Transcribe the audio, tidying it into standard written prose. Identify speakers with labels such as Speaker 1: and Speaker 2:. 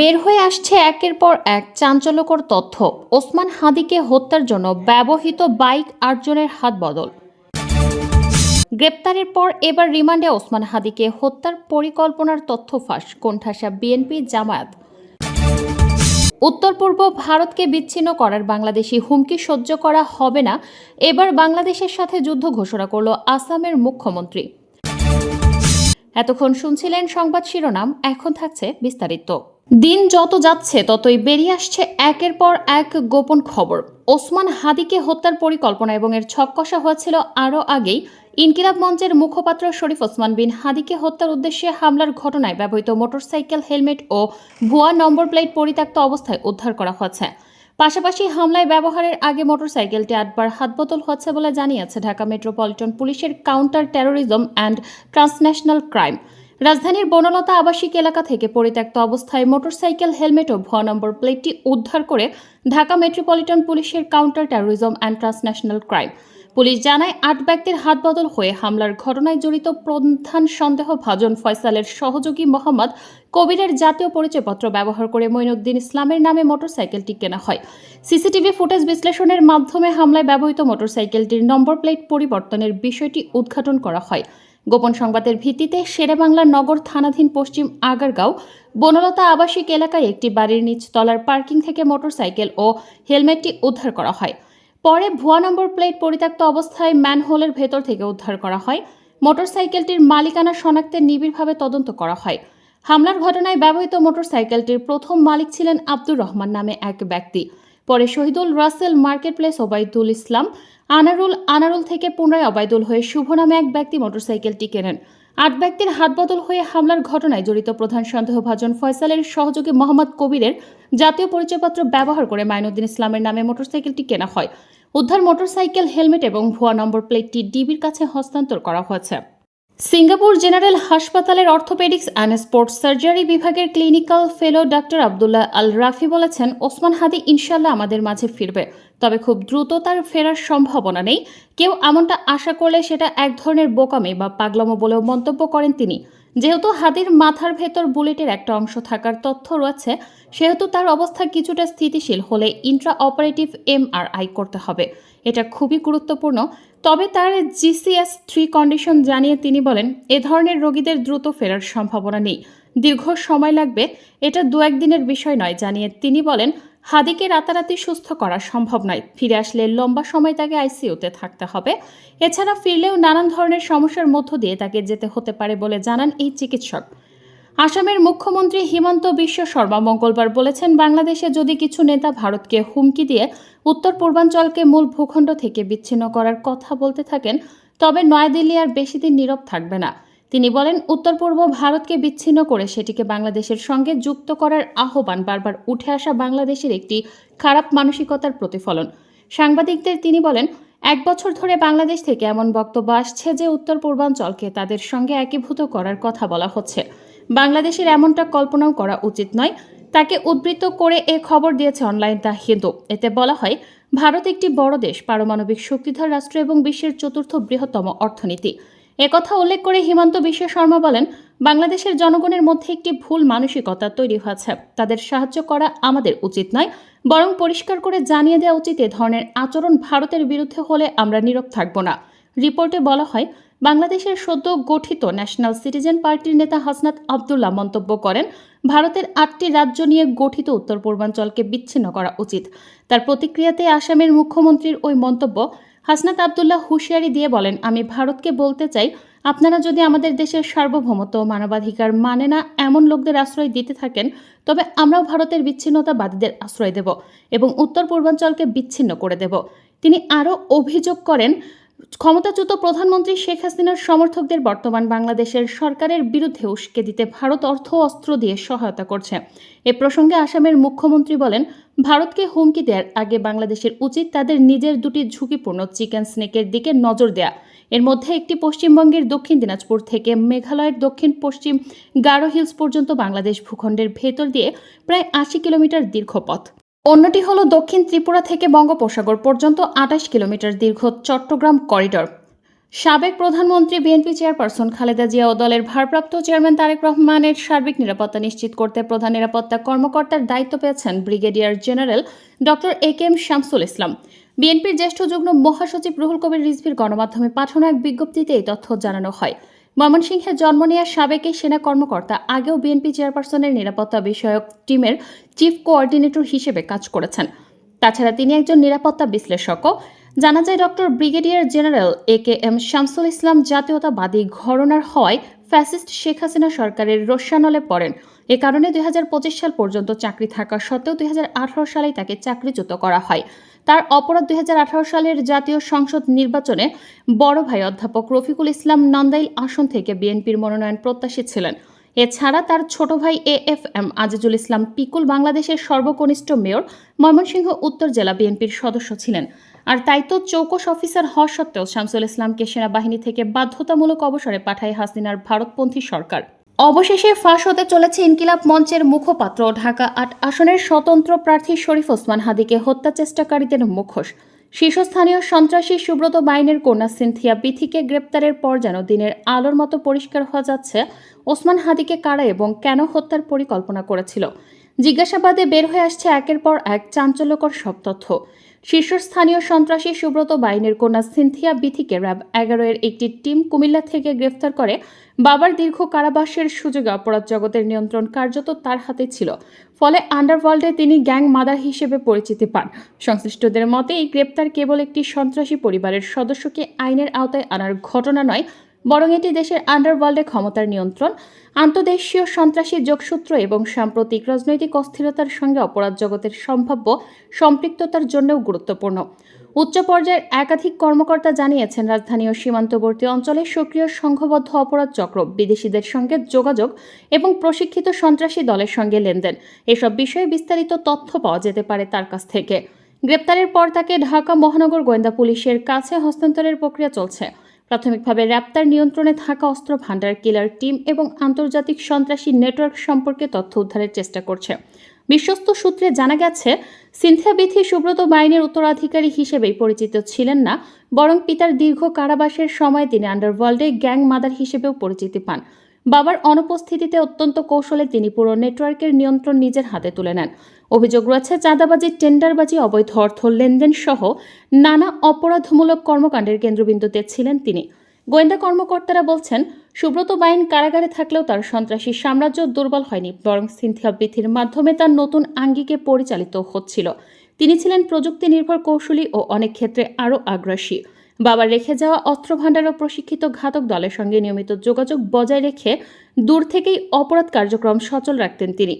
Speaker 1: বের হয়ে আসছে একের পর এক চাঞ্চল্যকর তথ্য। ওসমান হাদিকে হত্যার জন্য ব্যবহৃত বাইক ৮ জনের হাত বদল। গ্রেপ্তারের পর এবার রিমান্ডে ওসমান হাদিকে হত্যার পরিকল্পনার তথ্য ফাঁস, কোণঠাসা বিএনপি জামায়াত। উত্তর পূর্ব ভারতকে বিচ্ছিন্ন করার বাংলাদেশি হুমকি সহ্য করা হবে না, এবার বাংলাদেশের সাথে যুদ্ধ ঘোষণা করল আসামের মুখ্যমন্ত্রী। এতক্ষণ শুনছিলেন সংবাদ শিরোনাম, এখন থাকছে বিস্তারিত। দিন যত যাচ্ছে ততই বেরিয়ে আসছে একের পর এক গোপন খবর। ওসমান হাদিকে হত্যার পরিকল্পনা এবং এর ছক কষা হয়েছিল আরও আগেই। ইনকিলাব মঞ্চের মুখপাত্র শরীফ ওসমান বিন হাদিকে হত্যার উদ্দেশ্যে হামলার ঘটনায় ব্যবহৃত মোটরসাইকেল, হেলমেট ও ভুয়া নম্বর প্লেট পরিত্যক্ত অবস্থায় উদ্ধার করা হয়েছে। পাশাপাশি হামলায় ব্যবহারের আগে মোটরসাইকেলটি 8 বার হাতবদল হচ্ছে বলে জানিয়েছে ঢাকা মেট্রোপলিটন পুলিশের counter terrorism and transnational crime. রাজধানীর বনলতা আবাসিক এলাকা থেকে পরিত্যক্ত অবস্থায় মোটরসাইকেল, হেলমেট ও ভুয়া নম্বর প্লেটটি উদ্ধার করে ঢাকা মেট্রোপলিটন পুলিশের counter terrorism and transnational crime. Police জানায় 8 ব্যক্তির হাত বদল হয়ে হামলার ঘটনায় জড়িত প্রধান সন্দেহভাজন ফয়সালের সহযোগী মোহাম্মদ কবিরের জাতীয় পরিচয়পত্র ব্যবহার করে মঈনুদ্দিন ইসলামের নামে মোটরসাইকেলটি কেনা হয়। সিসিটিভি ফুটেজ বিশ্লেষণের মাধ্যমে হামলায় ব্যবহৃত মোটরসাইকেলটির নম্বর প্লেট পরিবর্তনের বিষয়টি উদ্ঘাটন করা হয়। গোপন সংবাদের ভিত্তিতে শেরেবাংলা নগর থানাধীন পশ্চিম আগারগাঁও বনলতা আবাসিক এলাকায় একটি বাড়ির নিচতলার পার্কিং থেকে মোটরসাইকেল ও হেলমেটটি উদ্ধার করা হয়। পরে ভুয়া নম্বর প্লেট পরিত্যক্ত অবস্থায় ম্যানহোলের ভেতর থেকে উদ্ধার করা হয়। মোটরসাইকেলটির মালিকানা শনাক্তে নিবিড়ভাবে তদন্ত করা হয়। হামলার ঘটনায় ব্যবহৃত মোটরসাইকেলটির প্রথম মালিক ছিলেন আব্দুর রহমান নামে এক ব্যক্তি। পরে শহীদুল রাসেল, মার্কেট প্লেস ওবায়দুল ইসলাম, আনারুল থেকে পুনরায় ওবায়দুল হয়ে শুভ নামে এক ব্যক্তি মোটরসাইকেলটি কেনেন। 8 ব্যক্তির হাত বদল হয়ে হামলার ঘটনায় জড়িত প্রধান সন্দেহভাজন ফয়সালের সহযোগী মোহাম্মদ কবিরের জাতীয় পরিচয়পত্র ব্যবহার করে মঈনুদ্দিন ইসলামের নামে মোটরসাইকেলটি কেনা হয়। উদ্ধার মোটরসাইকেল, হেলমেট এবং ভুয়া নম্বর প্লেটটি ডিবির কাছে হস্তান্তর করা হয়েছে। সিঙ্গাপুর জেনারেল হাসপাতালের অর্থোপেডিক্স অ্যান্ড স্পোর্টস সার্জারি বিভাগের ক্লিনিক্যাল ফেলো ডাক্তার আবদুল্লাহ আল রাফি বলেছেন, ওসমান হাদি ইনশাল্লাহ আমাদের মাঝে ফিরবে, তবে খুব দ্রুত তার ফেরার সম্ভাবনা নেই। কেউ এমনটা আশা করলে সেটা এক ধরনের বোকামি বা পাগলামো বলেও মন্তব্য করেন তিনি। যেহেতু হাদির মাথার ভেতর বুলেটের একটা অংশ থাকার তথ্য রয়েছে, সেহেতু তার অবস্থা কিছুটা স্থিতিশীল হলে ইন্ট্রা অপারেটিভ MRI করতে হবে। এটা খুবই গুরুত্বপূর্ণ। তবে তার GCS3 কন্ডিশন জানিয়ে তিনি বলেন, এ ধরনের রোগীদের দ্রুত ফেরার সম্ভাবনা নেই, দীর্ঘ সময় লাগবে, এটা 2-1 দিনের বিষয় নয়। জানিয়ে তিনি বলেন, হাদিকে রাতারাতি সুস্থ করা সম্ভব নয়, ফিরে আসলে লম্বা সময় তাকে ICUতে থাকতে হবে। এছাড়া ফিরলেও নানান ধরনের সমস্যার মধ্য দিয়ে তাকে যেতে হতে পারে বলে জানান এই চিকিৎসক। আসামের মুখ্যমন্ত্রী হিমন্ত বিশ্ব শর্মা মঙ্গলবার বলেছেন, বাংলাদেশে যদি কিছু নেতা ভারতকে হুমকি দিয়ে উত্তর পূর্বাঞ্চলকে মূল ভূখণ্ড থেকে বিচ্ছিন্ন করার কথা বলতে থাকেন, তবে নয়াদিল্লি আর বেশি দিন নীরব থাকবে না। তিনি বলেন, উত্তর পূর্ব ভারতকে বিচ্ছিন্ন করে সেটিকে বাংলাদেশের সঙ্গে যুক্ত করার আহ্বান বারবার উঠে আসা বাংলাদেশের একটি খারাপ মানসিকতার প্রতিফলন। সাংবাদিকদের তিনি বলেন, 1 বছর ধরে বাংলাদেশ থেকে এমন বক্তব্য আসছে যে উত্তর পূর্বাঞ্চলকে তাদের সঙ্গে একীভূত করার কথা বলা হচ্ছে। বাংলাদেশের এমনটা কল্পনাও করা উচিত নয়। তাকে উদ্ধৃত করে এ খবর দিয়েছে অনলাইন দ্য হিন্দু। এতে বলা হয়, ভারত একটি বড় দেশ, পারমাণবিক শক্তিধর রাষ্ট্র এবং বিশ্বের 4র্থ বৃহত্তম অর্থনীতি। একথা উল্লেখ করে হিমন্ত বিশ্ব শর্মা বলেন, বাংলাদেশের জনগণের মধ্যে একটি ভুল মানসিকতা তৈরি হয়েছে। তাদের সাহায্য করা আমাদের উচিত নয়, বরং পরিষ্কার করে জানিয়ে দেওয়া উচিত এ ধরনের আচরণ ভারতের বিরুদ্ধে হলে আমরা নীরব থাকব না। রিপোর্টে বলা হয়, বাংলাদেশের সদ্য গঠিত ন্যাশনাল সিটিজেন পার্টির নেতা হাসনাত আবদুল্লাহ মন্তব্য করেন, ভারতের 8টি রাজ্য নিয়ে গঠিত উত্তর পূর্বাঞ্চলকে বিচ্ছিন্ন করা উচিত। তার প্রতিক্রিয়াতে আসামের মুখ্যমন্ত্রীর ওই মন্তব্য হাসনাত আবদুল্লাহ হুঁশিয়ারি দিয়ে বলেন, আমি ভারতকে বলতে চাই, আপনারা যদি আমাদের দেশের সার্বভৌমত্ব ও মানবাধিকার মানে না এমন লোকদের আশ্রয় দিতে থাকেন, তবে আমরাও ভারতের বিচ্ছিন্নতাবাদীদের আশ্রয় দেব এবং উত্তর পূর্বাঞ্চলকে বিচ্ছিন্ন করে দেব। তিনি আরও অভিযোগ করেন, ক্ষমতাচ্যুত প্রধানমন্ত্রী শেখ হাসিনার সমর্থকদের বর্তমান বাংলাদেশের সরকারের বিরুদ্ধে উস্কে দিতে ভারত অর্থ অস্ত্র দিয়ে সহায়তা করছে। এ প্রসঙ্গে আসামের মুখ্যমন্ত্রী বলেন, ভারতকে হুমকি দেওয়ার আগে বাংলাদেশের উচিত তাদের নিজের 2টি ঝুঁকিপূর্ণ চিকেন স্নেকের দিকে নজর দেয়া। এর মধ্যে একটি পশ্চিমবঙ্গের দক্ষিণ দিনাজপুর থেকে মেঘালয়ের দক্ষিণ পশ্চিম গারো হিলস পর্যন্ত বাংলাদেশ ভূখণ্ডের ভেতর দিয়ে প্রায় 80 কিলোমিটার দীর্ঘ পথ। অন্যটি হল দক্ষিণ ত্রিপুরা থেকে বঙ্গোপসাগর পর্যন্ত 28 কিলোমিটার দীর্ঘ চট্টগ্রাম করিডর। সাবেক প্রধানমন্ত্রী বিএনপি চেয়ারপারসন খালেদা জিয়া ও দলের ভারপ্রাপ্ত চেয়ারম্যান তারেক রহমানের সার্বিক নিরাপত্তা নিশ্চিত করতে প্রধান নিরাপত্তা কর্মকর্তার দায়িত্ব পেয়েছেন brigadier general doctor A K M. Shamsul Islam. বিএনপির জ্যেষ্ঠ যুগ্ম মহাসচিব রুহুল কবির রিজভীর গণমাধ্যমে পাঠানো এক বিজ্ঞপ্তিতে এই তথ্য জানানো হয়। ময়মনসিংহে জন্ম নেওয়া সাবেক এই সেনা কর্মকর্তা আগেও বিএনপি চেয়ারপারসনের নিরাপত্তা বিষয়ক টিমের চিফ কোঅর্ডিনেটর হিসেবে কাজ করেছেন। তাছাড়া তিনি একজন নিরাপত্তা বিশ্লেষকও। জানা যায় doctor brigadier general A K M. Shamsul Islam জাতীয়তাবাদী ঘরানার হওয়ায় ফ্যাসিস্ট শেখ হাসিনা সরকারের রোষানলে পড়েন। এ কারণে ২০২৫ সাল পর্যন্ত চাকরি থাকা সত্ত্বেও ২০১৮ সালেই তাকে চাকরিচ্যুত করা হয়। তার অপরাধ ২০১৮ সালের জাতীয় সংসদ নির্বাচনে বড় ভাই অধ্যাপক রফিকুল ইসলাম নন্দাইল আসন থেকে বিএনপির মনোনয়ন প্রত্যাশী ছিলেন। এছাড়া তার ছোট ভাই এ.এফ.এম. আজিজুল ইসলাম পিকুল বাংলাদেশের সর্বকনিষ্ঠ মেয়র, ময়মনসিংহ উত্তর জেলা বিএনপির সদস্য ছিলেন। আর তাই তো চৌকস অফিসার হওয়া সত্ত্বেও শামসুল ইসলামকে সেনাবাহিনী থেকে বাধ্যতামূলক অবসরে পাঠায় হাসিনার ভারতপন্থী সরকার। অবশেষে ফাঁস হতে চলেছে ইনকিলাব মঞ্চের মুখপাত্র ঢাকা ৮ আসনের স্বতন্ত্র প্রার্থী শরীফ ওসমান হাদিকে হত্যা চেষ্টাকারীদের মুখোশ। শীর্ষস্থানীয় সন্ত্রাসী সুব্রত বাইনের কন্যা সিনথিয়া বিথিকে গ্রেপ্তারের পর যেন দিনের আলোর মতো পরিষ্কার হয়ে যাচ্ছে ওসমান হাদিকে কারা এবং কেন হত্যার পরিকল্পনা করেছিল। জিজ্ঞাসাবাদে বের হয়ে আসছে একের পর এক চাঞ্চল্যকর সব তথ্য। শীর্ষস্থানীয় সন্ত্রাসী সুব্রত বাইনের কন্যা সিনথিয়া বিথিকে র্যাব ১১ এর একটি টিম কুমিল্লা থেকে গ্রেফতার করে। বাবার দীর্ঘ কারাবাসের সুযোগে অপরাধ জগতের নিয়ন্ত্রণ কার্যত তার হাতে ছিল। ফলে আন্ডারওয়ার্ল্ডে তিনি গ্যাং মাদার হিসেবে পরিচিতি পান। সংশ্লিষ্টদের মতে এই গ্রেপ্তার কেবল একটি সন্ত্রাসী পরিবারের সদস্যকে আইনের আওতায় আনার ঘটনা নয়, বরং এটি দেশের আন্ডারওয়ার্ল্ডে ক্ষমতার নিয়ন্ত্রণ, আন্তদেশীয় সন্ত্রাসী যোগসূত্র এবং সাম্প্রতিক রাজনৈতিক অস্থিরতার সঙ্গে অপরাধ জগতের সম্ভাব্য সম্পৃক্ততার জন্যও গুরুত্বপূর্ণ। উচ্চ পর্যায়ের একাধিক কর্মকর্তা জানিয়েছেন, রাজধানী ও সীমান্তবর্তী অঞ্চলে সক্রিয় সংঘবদ্ধ অপরাধ চক্র, বিদেশিদের সঙ্গে যোগাযোগ এবং প্রশিক্ষিত সন্ত্রাসী দলের সঙ্গে লেনদেন, এসব বিষয়ে বিস্তারিত তথ্য পাওয়া যেতে পারে তার কাছ থেকে। গ্রেপ্তারের পর তাকে ঢাকা মহানগর গোয়েন্দা পুলিশের কাছে হস্তান্তরের প্রক্রিয়া চলছে। প্রাথমিকভাবে র্যাব তার নিয়ন্ত্রণে থাকা অস্ত্র ভান্ডার, কিলার টিম এবং আন্তর্জাতিক সন্ত্রাসী নেটওয়ার্ক সম্পর্কে তথ্য উদ্ধারের চেষ্টা করছে। বিশ্বস্ত সূত্রে জানা গেছে, সিনথিয়া বিথি সুব্রত বাইনের উত্তরাধিকারী হিসেবেই পরিচিত ছিলেন না, বরং পিতার দীর্ঘ কারাবাসের সময় তিনি আন্ডারওয়ার্ল্ডে গ্যাং মাদার হিসেবেও পরিচিতি পান। বাবার অনুপস্থিতিতে অত্যন্ত কৌশলে তিনি পুরো নেটওয়ার্কের নিয়ন্ত্রণ নিজের হাতে তুলে নেন। অভিযোগ রয়েছে, চাঁদাবাজি, টেন্ডারবাজি, অবৈধ অর্থ লেনদেন সহ নানা অপরাধমূলক কর্মকাণ্ডের কেন্দ্রবিন্দুতে ছিলেন তিনি। গোয়েন্দা কর্মকর্তারা বলছেন, সুব্রত বাইন কারাগারে থাকলেও তার সন্ত্রাসী সাম্রাজ্য দুর্বল হয়নি, বরং সিনথিয়া বিথির মাধ্যমে তার নতুন আঙ্গিকে পরিচালিত হচ্ছিল। তিনি ছিলেন প্রযুক্তি নির্ভর কৌশলী ও অনেক ক্ষেত্রে আরও আগ্রাসী। বাবার রেখে যাওয়া অস্ত্রভান্ডার ও প্রশিক্ষিত ঘাতক দলের সঙ্গে নিয়মিত যোগাযোগ বজায় রেখে দূর থেকেই অপরাধ কার্যক্রম সচল রাখতেন তিনি।